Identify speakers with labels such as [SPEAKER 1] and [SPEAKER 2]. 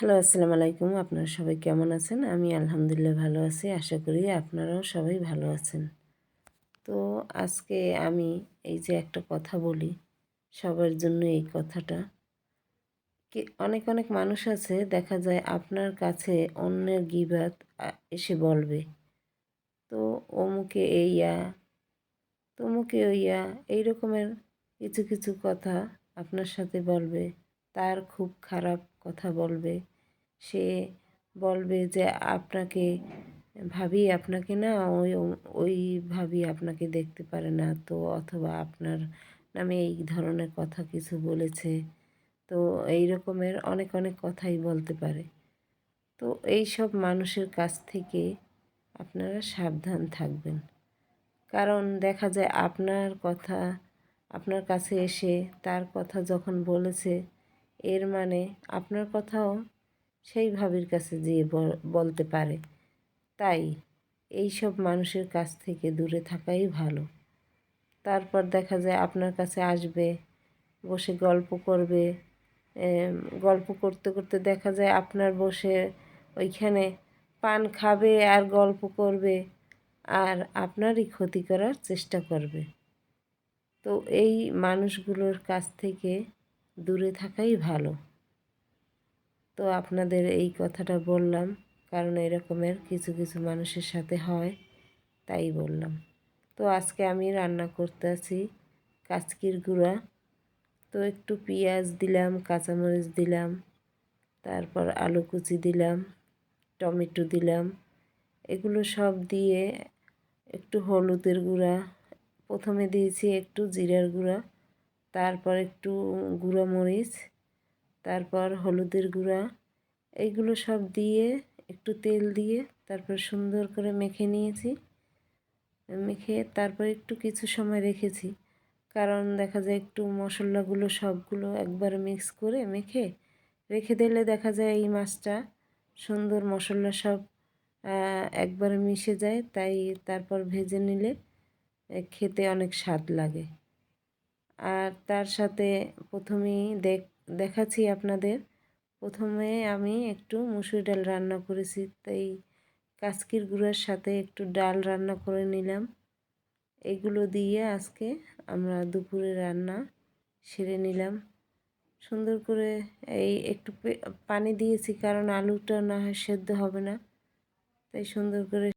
[SPEAKER 1] Hello, আসসালামু আলাইকুম। আপনারা সবাই কেমন আছেন? আমি আলহামদুলিল্লাহ ভালো আছি। আশা করি আপনারাও সবাই ভালো আছেন। তো আজকে আমি এই যে একটা কথা বলি, সবার জন্য এই কথাটা। অনেক মানুষ আছে দেখা যায় আপনার কাছে অন্যের গিবত এসে বলবে। তো অমুকে এইয়া, তমুকে ওইয়া এই রকমের কিছু কথা আপনার সাথে বলবে। তার খুব খারাপ কথা বলবে। সে বলবে যে আপনাকে ভাবি আপনাকে না ওই ভাবি আপনাকে দেখতে পারে না, তো অথবা আপনার নামে এই ধরনের কথা কিছু বলেছে। তো এই রকমের অনেক কথাই বলতে পারে। তো এই সব মানুষের কাছ থেকে আপনারা সাবধান থাকবেন। কারণ দেখা যায় আপনার কাছে এসে তার কথা যখন বলেছে, এর মানে আপনার কথাও সেই ভাবির কাছে যেয়ে বলতে পারে। তাই এই সব মানুষের কাছ থেকে দূরে থাকাই ভালো। তারপর দেখা যায় আপনার কাছে আসবে, বসে গল্প করবে। গল্প করতে করতে দেখা যায় আপনার বসে ওইখানে পান খাবে আর গল্প করবে, আর আপনারই ক্ষতি করার চেষ্টা করবে। তো এই মানুষগুলোর কাছ থেকে দূরে থাকাই ভালো। তো আপনাদের এই কথাটা বললাম, কারণ এরকমের কিছু মানুষের সাথে হয়, তাই বললাম। তো আজকে আমি রান্না করতেছি কাচকির গুঁড়া। তো একটু পেঁয়াজ দিলাম, কাঁচামরিচ দিলাম, তারপর আলু কুচি দিলাম, টমেটো দিলাম। এগুলো সব দিয়ে একটু হলুদের গুঁড়া, প্রথমে দিয়েছি একটু জিরার গুঁড়া, তারপর একটু গুঁড়া মরিচ, তারপর হলুদের গুঁড়া, এইগুলো সব দিয়ে একটু তেল দিয়ে তারপর সুন্দর করে মেখে নিয়েছি। মেখে তারপর একটু কিছু সময় রেখেছি, কারণ দেখা যায় একটু মশলাগুলো সবগুলো একবারে মিক্স করে মেখে রেখে দিলে দেখা যায় এই মাছটা সুন্দর মশলা সব একবারে মিশে যায়। তাই তারপর ভেজে নিলে খেতে অনেক স্বাদ লাগে। আর তার সাথে প্রথমেই দেখাচ্ছি আপনাদের, প্রথমে আমি একটু মুসুর ডাল রান্না করেছি, তাই কাচকির গুঁড়ার সাথে একটু ডাল রান্না করে নিলাম। এগুলো দিয়ে আজকে আমরা দুপুরে রান্না সেরে নিলাম। সুন্দর করে এই একটু পানি দিয়েছি, কারণ আলুটা না হয় সেদ্ধ হবে না, তাই সুন্দর করে